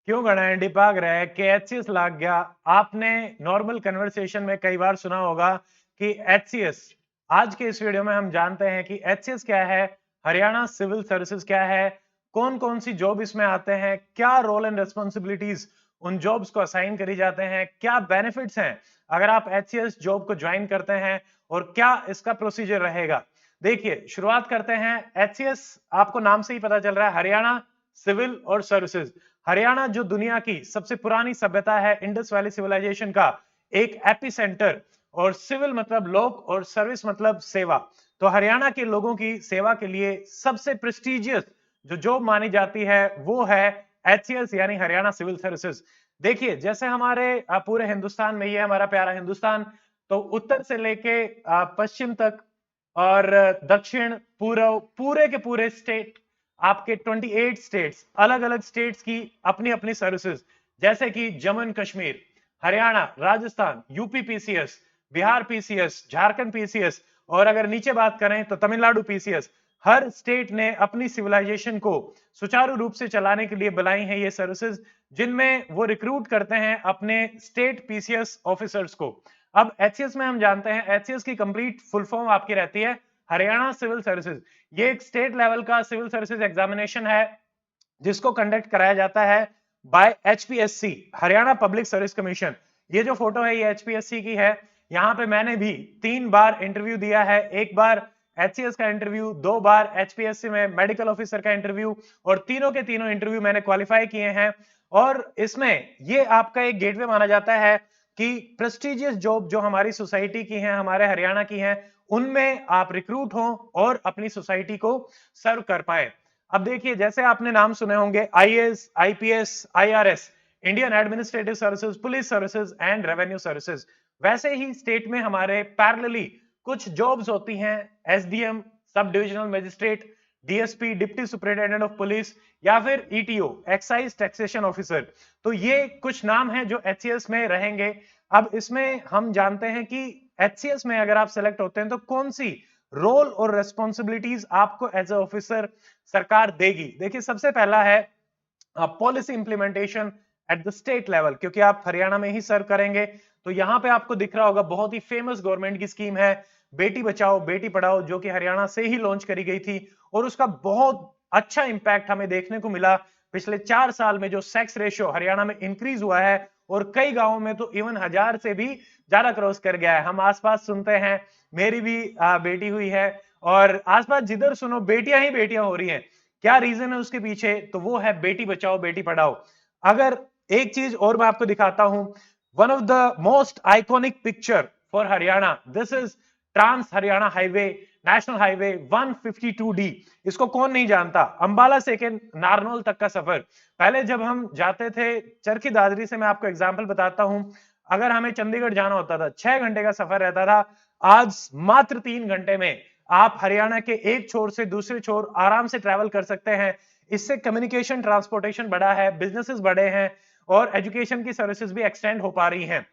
क्यों घड़ाएं भाग रहा है कि एचसीएस लाग गया। आपने नॉर्मल कन्वर्सेशन में कई बार सुना होगा कि एचसीएस। आज के इस वीडियो में हम जानते हैं कि एचसीएस क्या है, हरियाणा सिविल सर्विसेज क्या है, कौन कौन सी जॉब इसमें आते हैं, क्या रोल एंड रिस्पॉन्सिबिलिटीज उन जॉब्स को असाइन करी जाते हैं, क्या बेनिफिट्स हैं अगर आप एचसीएस जॉब को ज्वाइन करते हैं और क्या इसका प्रोसीजर रहेगा। देखिए, शुरुआत करते हैं। एचसीएस आपको नाम से ही पता चल रहा है, हरियाणा सिविल और सर्विसेज। हरियाणा जो दुनिया की सबसे पुरानी सभ्यता है, इंडस वैली सिविलाइजेशन का एक एपी सेंटर, और सिविल मतलब लोक और सर्विस मतलब सेवा। तो हरियाणा के लोगों की सेवा के लिए सबसे प्रेस्टिजियस जो जॉब मानी जाती है वो है एचसीएस यानी हरियाणा सिविल सर्विसेज। देखिए, जैसे हमारे पूरे हिंदुस्तान में, ये हमारा प्यारा हिंदुस्तान, तो उत्तर से लेके पश्चिम तक और दक्षिण पूर्व, पूरे के पूरे स्टेट, आपके 28 स्टेट्स, अलग अलग स्टेट्स की अपनी अपनी सर्विसेज, जैसे कि Jammu and Kashmir, Haryana, Rajasthan, UP PCS, Bihar PCS, Jharkhand PCS, और अगर नीचे बात करें तो तमिलनाडु पीसीएस। हर स्टेट ने अपनी सिविलाइजेशन को सुचारू रूप से चलाने के लिए बनाई है ये सर्विसेज, जिनमें वो रिक्रूट करते हैं अपने स्टेट पीसीएस ऑफिसर्स को। अब एचसीएस में हम जानते हैं, एचसीएस की कंप्लीट फुल फॉर्म आपकी रहती है हरियाणा सिविल सर्विसेज। ये एक स्टेट लेवल का सिविल सर्विसेज एग्जामिनेशन है जिसको कंडक्ट कराया जाता है by HPSC, Haryana public service commission. ये जो फोटो है ये एचपीएससी की है। यहाँ पे मैंने भी 3 बार इंटरव्यू दिया है, एक बार एचसीएस का इंटरव्यू, 2 बार एचपीएससी में मेडिकल ऑफिसर का इंटरव्यू, और तीनों के तीनों इंटरव्यू मैंने क्वालिफाई किए हैं। और इसमें ये आपका एक गेटवे माना जाता है कि प्रेस्टिजियस जॉब जो हमारी सोसाइटी की है, हमारे हरियाणा की है, उनमें आप रिक्रूट हो और अपनी सोसाइटी को सर्व कर पाए। अब देखिए, जैसे आपने नाम सुने होंगे IAS, IPS, IRS, Indian administrative services, police services and revenue services. वैसे ही स्टेट में हमारे पैरेलली कुछ जॉब्स होती हैं, SDM, sub divisional magistrate, DSP, deputy superintendent of police, या फिर ईटीओ, एक्साइज टैक्सेशन ऑफिसर। तो ये कुछ नाम हैं जो एचसीएस में रहेंगे। अब इसमें हम जानते हैं कि एचसीएस में अगर आप सेलेक्ट होते हैं तो कौन सी रोल और रेस्पॉन्सिबिलिटीज आपको एज ए ऑफिसर सरकार देगी। देखिए, सबसे पहला है policy implementation at the state level, क्योंकि आप हरियाणा में ही सर्व करेंगे। तो यहां पे आपको दिख रहा होगा, बहुत ही फेमस गवर्नमेंट की स्कीम है बेटी बचाओ बेटी पढ़ाओ, जो कि हरियाणा से ही लॉन्च करी गई थी, और उसका बहुत अच्छा इंपैक्ट हमें देखने को मिला। पिछले 4 साल में जो सेक्स रेशियो हरियाणा में इंक्रीज हुआ है, और कई गांवों में तो इवन 1000 से भी ज्यादा क्रॉस कर गया है। हम आसपास सुनते हैं, मेरी भी बेटी हुई है, और आसपास जिधर सुनो बेटियां ही बेटियां हो रही हैं। क्या रीजन है उसके पीछे? तो वो है बेटी बचाओ बेटी पढ़ाओ। अगर एक चीज और मैं आपको दिखाता हूं, one of the most iconic picture for Haryana, this is trans Haryana highway, national highway 152D। इसको कौन नहीं जानता? अंबाला से के नारनौल तक का सफर। पहले जब हम जाते थे चरखी दादरी से, मैं आपको एग्जांपल बताता हूं, अगर हमें चंडीगढ़ जाना होता था 6 घंटे का सफर रहता था। आज मात्र 3 घंटे में आप हरियाणा के एक छोर से दूसरे छोर आराम से ट्रैवल कर सकते हैं। इससे कम्युनिकेशन ट्रांसपोर्टेशन बढ़ा है, बिजनेसेस बढ़े हैं, और एजुकेशन की सर्विसेज भी एक्सटेंड हो पा रही हैं।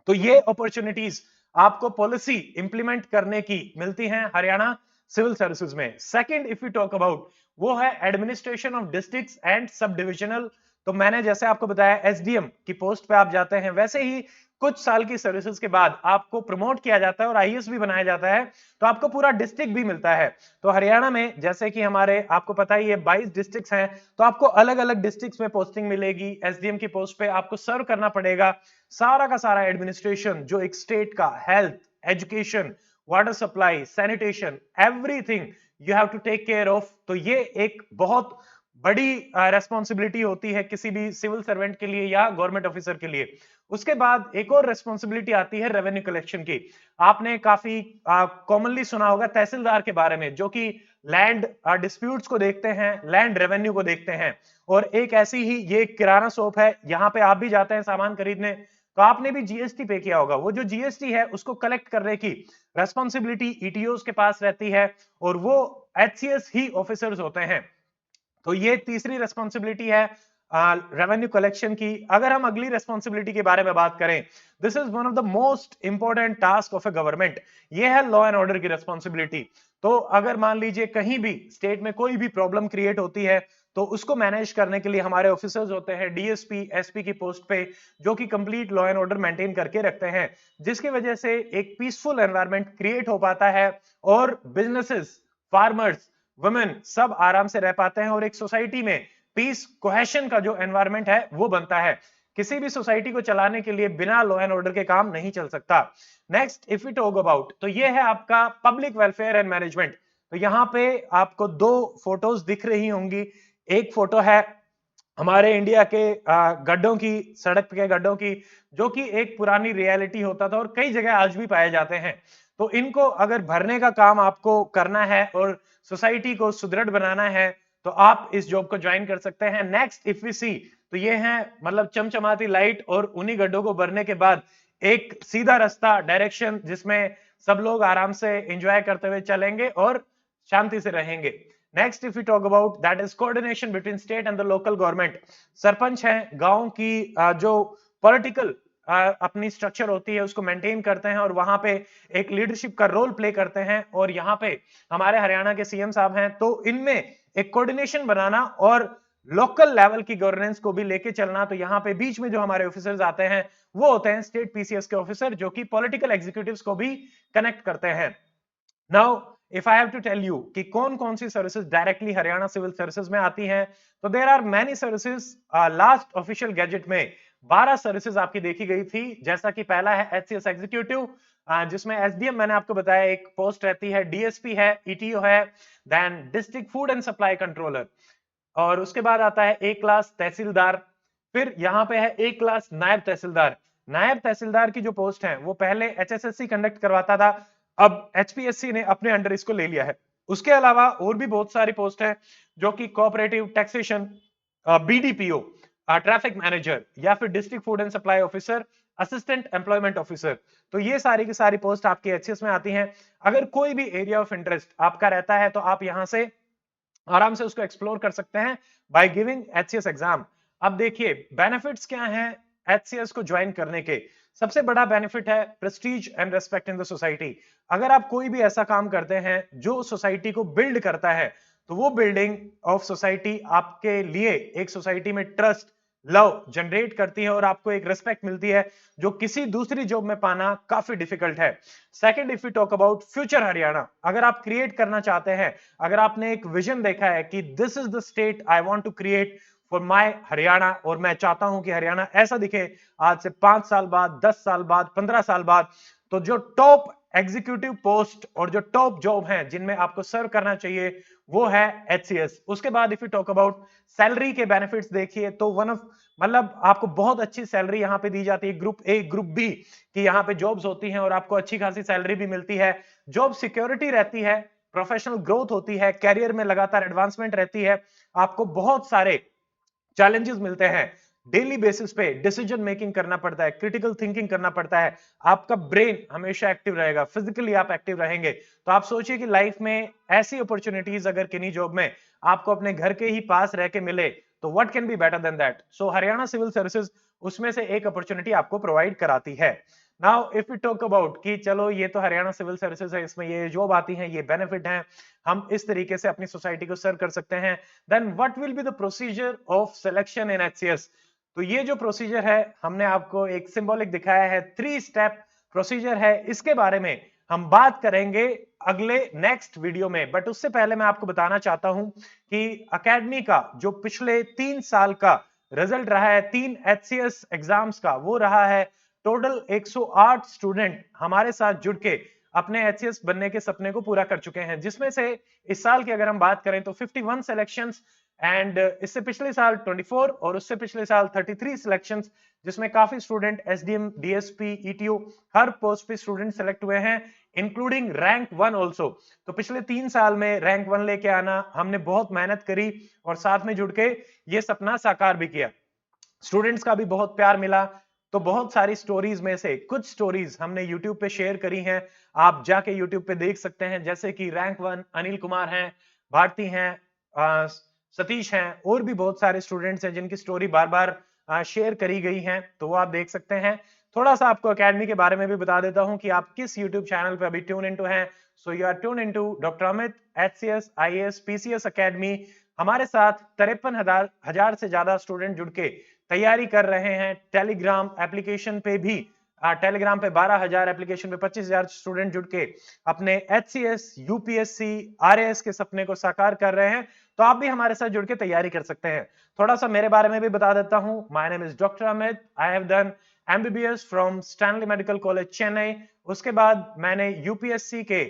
तो ये अपॉर्चुनिटीज आपको पॉलिसी इंप्लीमेंट करने की मिलती हैं हरियाणा सिविल सर्विसेज में। Second, if you talk about, वो है administration of districts and sub divisional. तो मैंने जैसे आपको बताया, एसडीएम की पोस्ट पे आप जाते हैं, वैसे ही कुछ साल की सर्विसेज के बाद आपको प्रमोट किया जाता है और आईएएस भी बनाया जाता है, तो आपको पूरा डिस्ट्रिक्ट भी मिलता है। तो हरियाणा में जैसे कि हमारे, आपको पता ही है, 22 डिस्ट्रिक्ट्स हैं, तो आपको अलग अलग डिस्ट्रिक्ट्स में पोस्टिंग मिलेगी। एसडीएम की पोस्ट पे आपको सर्व करना पड़ेगा। सारा का सारा एडमिनिस्ट्रेशन जो एक स्टेट का, health, education, water supply, sanitation, everything you have to take care of. तो ये एक बहुत बड़ी रेस्पॉन्सिबिलिटी होती है किसी भी सिविल सर्वेंट के लिए या गवर्नमेंट ऑफिसर के लिए। उसके बाद एक और रेस्पॉन्सिबिलिटी आती है रेवेन्यू कलेक्शन की। आपने काफी कॉमनली सुना होगा तहसीलदार के बारे में, जो कि लैंड डिस्प्यूट्स को देखते हैं, लैंड रेवेन्यू को देखते हैं। और एक ऐसी ही ये किराना शॉप है, यहाँ पे आप भी जाते हैं सामान खरीदने, तो आपने भी जीएसटी पे किया होगा। वो जो जीएसटी है उसको कलेक्ट करने की रेस्पॉन्सिबिलिटी ईटीओस के पास रहती है, और वो एचसीएस ही ऑफिसर्स होते हैं। तो ये तीसरी रेस्पॉन्सिबिलिटी है रेवेन्यू कलेक्शन की। अगर हम अगली रेस्पॉन्सिबिलिटी के बारे में बात करें, this is one of the most important task of A government, ये है लॉ एंड ऑर्डर की रेस्पॉन्सिबिलिटी। तो अगर मान लीजिए कहीं भी स्टेट में कोई भी प्रॉब्लम क्रिएट होती है, तो उसको मैनेज करने के लिए हमारे ऑफिसर्स होते हैं डीएसपी एसपी की पोस्ट पे, जो कि complete law and order maintain करके रखते हैं, जिसकी वजह से एक पीसफुल एनवायरनमेंट क्रिएट हो पाता है और बिजनेसेस, फार्मर्स, वुमेन सब आराम से रह पाते हैं और एक सोसाइटी में पीस कोहेशन का जो एनवायरनमेंट है वो बनता है। किसी भी सोसाइटी को चलाने के लिए बिना लॉ एंड ऑर्डर के काम नहीं चल सकता। Next if we talk about, तो ये है आपका पब्लिक वेलफेयर एंड मैनेजमेंट। तो यहाँ पे आपको दो फोटोज दिख रही होंगी। एक फोटो है हमारे इंडिया के गड्ढों की, सड़क के गड्ढों की, जो कि एक पुरानी रियलिटी होता था और कई जगह आज भी पाए जाते हैं। तो इनको अगर भरने का काम आपको करना है और सोसाइटी को सुदृढ़ बनाना है तो आप इस जॉब को ज्वाइन कर सकते हैं। नेक्स्ट इफ वी सी, तो ये है मतलब चमचमाती लाइट और उन्हीं गड्ढों को भरने के बाद एक सीधा रास्ता डायरेक्शन, जिसमें सब लोग आराम से एंजॉय करते हुए चलेंगे और शांति से रहेंगे। Next if you talk about, that is coordination between state and the local government. Sarpanch हैं गांव की जो पॉलिटिकल अपनी स्ट्रक्चर होती है उसको मेंटेन करते हैं और वहां पे एक लीडरशिप का रोल प्ले करते हैं। और यहाँ पे हमारे हरियाणा के सीएम साहब हैं, तो इनमें एक कोऑर्डिनेशन बनाना और लोकल लेवल की गवर्नेंस को भी लेके चलना। तो यहाँ पे बीच में जो हमारे ऑफिसर्स आते हैं वो होते हैं स्टेट पीसीएस के ऑफिसर, जो कि पॉलिटिकल एग्जीक्यूटिव्स को भी कनेक्ट करते हैं। Now if I have to tell you कि कौन कौन सी services directly Haryana civil services में आती हैं, तो there are many services. Last official gazette में 12 सर्विसेज आपकी देखी गई थी, जैसा कि पहला है एचसीएस एग्जीक्यूटिव, जिसमें एसडीएम मैंने आपको बताया एक पोस्ट रहती है, डीएसपी है, ईटीओ है, then district food and supply controller, और उसके बाद आता है ए क्लास तहसीलदार। फिर यहाँ पे है ए क्लास नायब तहसीलदार। नायब तहसीलदार की जो पोस्ट है वो पहले एचएसएससी कंडक्ट करवाता था, अब एचपीएससी ने अपने अंडर इसको ले लिया है। उसके अलावा और भी बहुत सारी पोस्ट है, जो कि cooperative taxation, BDPO, traffic manager, या फिर district food and supply officer, assistant employment officer. तो ये सारी की सारी पोस्ट आपकी एचसीएस में आती हैं। अगर कोई भी एरिया ऑफ इंटरेस्ट आपका रहता है तो आप यहां से आराम से उसको एक्सप्लोर कर सकते हैं बाय गिविंग एचसीएस एग्जाम। अब देखिए बेनिफिट्स क्या हैं एचसीएस को ज्वाइन करने के। सबसे बड़ा बेनिफिट है Prestige and respect in the society. अगर आप कोई भी ऐसा काम करते हैं जो सोसाइटी को बिल्ड करता है, तो वो बिल्डिंग ऑफ सोसाइटी आपके लिए एक सोसाइटी में ट्रस्ट, लव जनरेट करती है और आपको एक रेस्पेक्ट मिलती है, जो किसी दूसरी जॉब में पाना काफी डिफिकल्ट है। Second if you talk about future Haryana, अगर आप क्रिएट करना चाहते हैं, अगर आपने एक विजन देखा है कि this is the state I want to create for my Haryana, और मैं चाहता हूं कि हरियाणा ऐसा दिखे आज से 5 साल बाद, 10 साल बाद, 15 साल बाद, तो जो टॉप एग्जीक्यूटिव पोस्ट और जो टॉप जॉब हैं जिनमें आपको सर्व करना चाहिए वो है एचसीएस। उसके बाद if you talk about salary के बेनिफिट्स देखिए, तो वन ऑफ मतलब आपको बहुत अच्छी सैलरी यहाँ पे दी जाती है, ग्रुप ए ग्रुप बी की यहाँ पे जॉब्स होती हैं और आपको अच्छी खासी सैलरी भी मिलती है। जॉब सिक्योरिटी रहती है, प्रोफेशनल ग्रोथ होती है, कैरियर में लगातार एडवांसमेंट रहती है, आपको बहुत सारे चैलेंजेस मिलते हैं, डेली बेसिस पे डिसीजन मेकिंग करना पड़ता है, क्रिटिकल थिंकिंग करना पड़ता है, आपका ब्रेन हमेशा एक्टिव रहेगा, फिजिकली आप एक्टिव रहेंगे। तो आप सोचिए कि लाइफ में ऐसी अपॉर्चुनिटीज अगर किन्हीं जॉब में आपको अपने घर के ही पास रह के मिले, तो what can be better than that. So Haryana civil services उसमें से एक अपॉर्चुनिटी आपको प्रोवाइड कराती है। Now if you talk about कि चलो ये तो हरियाणा सिविल सर्विसेज है, इसमें ये जॉब आती है, ये बेनिफिट है, हम इस तरीके से अपनी सोसाइटी को सर्व कर सकते हैं, then what will be the procedure of selection in HCS. तो ये जो प्रोसीजर है हमने आपको एक सिंबॉलिक दिखाया है, 3 स्टेप प्रोसीजर है, इसके बारे में हम बात करेंगे अगले नेक्स्ट वीडियो में। बट उससे पहले मैं आपको बताना चाहता हूं कि एकेडमी का जो पिछले 3 साल का रिजल्ट रहा है 3 एचसीएस एग्जाम्स का, वो रहा है टोटल 108 स्टूडेंट हमारे साथ जुड़ के अपने एचसीएस बनने के सपने को पूरा कर चुके हैं, जिसमें से इस साल की अगर हम बात करें तो 51 सिलेक्शंस, एंड इससे पिछले साल 24 और उससे पिछले साल 33 सिलेक्शंस, जिसमें काफी स्टूडेंट एसडीएम, डीएसपी, ईटीओ हर पोस्ट पे स्टूडेंट सेलेक्ट हुए हैं, इंक्लूडिंग रैंक 1 ऑल्सो। तो पिछले 3 साल में रैंक 1 लेके आना हमने बहुत मेहनत करी और साथ में जुड़ के ये सपना साकार भी किया। स्टूडेंट्स का भी बहुत प्यार मिला। तो बहुत सारी स्टोरीज में से कुछ स्टोरीज हमने YouTube पे शेयर करी हैं, आप जाके YouTube पे देख सकते हैं, जैसे कि रैंक 1 अनिल कुमार हैं, भारती हैं, सतीश हैं, और भी बहुत सारे स्टूडेंट्स हैं जिनकी स्टोरी बार बार शेयर करी गई हैं, तो वो आप देख सकते हैं। थोड़ा सा आपको एकेडमी के बारे में भी बता देता हूं कि आप किस यूट्यूब चैनल पे अभी ट्यून इनटू हैं। So you are tune into doctor Amit, HCS, IAS, PCS academy, हमारे साथ 53,000 से ज्यादा स्टूडेंट जुड़ के तैयारी कर रहे हैं। टेलीग्राम एप्लीकेशन पे भी टेलीग्राम पे 12,000, एप्लीकेशन पे 25,000 स्टूडेंट जुड़ के अपने एचसीएस, यूपीएससी, आरएएस के सपने को साकार कर रहे हैं। तो आप भी हमारे साथ जुड़ के तैयारी कर सकते हैं। थोड़ा सा मेरे बारे में भी बता देता हूं। My name is doctor Amit. I have done MBBS from Stanley medical college Chennai. उसके बाद मैंने यूपीएससी के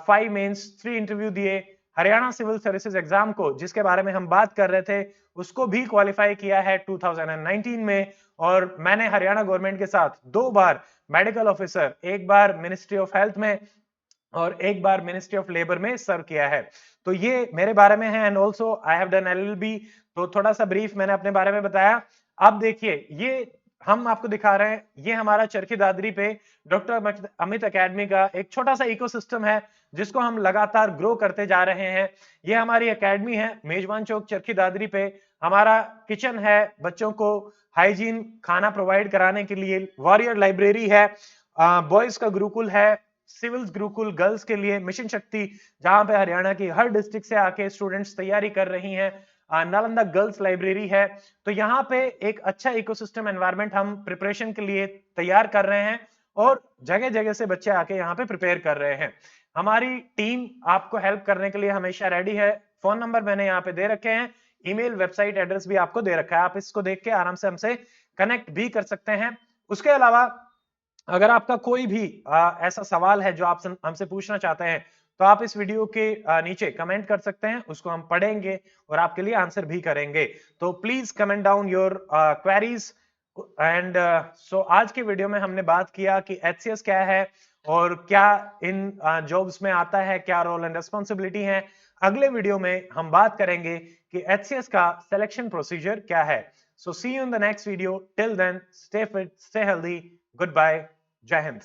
5 मेंस 3 इंटरव्यू दिए। हरियाणा सिविल सर्विसेज एग्जाम को, जिसके बारे में हम बात कर रहे थे, उसको भी क्वालिफाई किया है 2019 में। और मैंने हरियाणा गवर्नमेंट के साथ 2 बार मेडिकल ऑफिसर, एक बार मिनिस्ट्री ऑफ हेल्थ में और एक बार मिनिस्ट्री ऑफ लेबर में सर्व किया है। तो ये मेरे बारे में है। And also I have done LLB. तो थोड़ा सा ब्रीफ मैंने अपने बारे में बताया। अब देखिए, ये हम आपको दिखा रहे हैं, ये हमारा चरखी दादरी पे डॉक्टर अमित एकेडमी का एक छोटा सा इकोसिस्टम है, जिसको हम लगातार ग्रो करते जा रहे हैं। ये हमारी एकेडमी है मेजबान चौक चरखी दादरी पे। हमारा किचन है, बच्चों को हाइजीन खाना प्रोवाइड कराने के लिए। वॉरियर लाइब्रेरी है, बॉयज का गुरुकुल है, सिविल्स गुरुकुल गर्ल्स के लिए, मिशन शक्ति, जहां पे हरियाणा की हर डिस्ट्रिक्ट से आके स्टूडेंट्स तैयारी कर रही हैं। नालंदा गर्ल्स लाइब्रेरी है। तो यहाँ पे एक अच्छा इकोसिस्टम एनवायरनमेंट हम प्रिपरेशन के लिए तैयार कर रहे हैं और जगह जगह से बच्चे आके यहाँ पे प्रिपेयर कर रहे हैं। हमारी टीम आपको हेल्प करने के लिए हमेशा रेडी है। फोन नंबर मैंने यहाँ पे दे रखे हैं, ईमेल, वेबसाइट एड्रेस भी आपको दे रखा है। आप इसको देख के आराम से हमसे कनेक्ट भी कर सकते हैं। उसके अलावा अगर आपका कोई भी ऐसा सवाल है जो आप हमसे पूछना चाहते हैं, तो आप इस वीडियो के नीचे कमेंट कर सकते हैं। उसको हम पढ़ेंगे और आपके लिए आंसर भी करेंगे। तो please comment down your queries. And so आज की वीडियो में हमने बात किया कि एचसीएस क्या है और क्या इन जॉब्स में आता है, क्या रोल एंड रिस्पॉन्सिबिलिटी है। अगले वीडियो में हम बात करेंगे कि एचसीएस का सिलेक्शन प्रोसीजर क्या है। So see you in the next video. Till then, stay fit, stay healthy, goodbye, जय हिंद।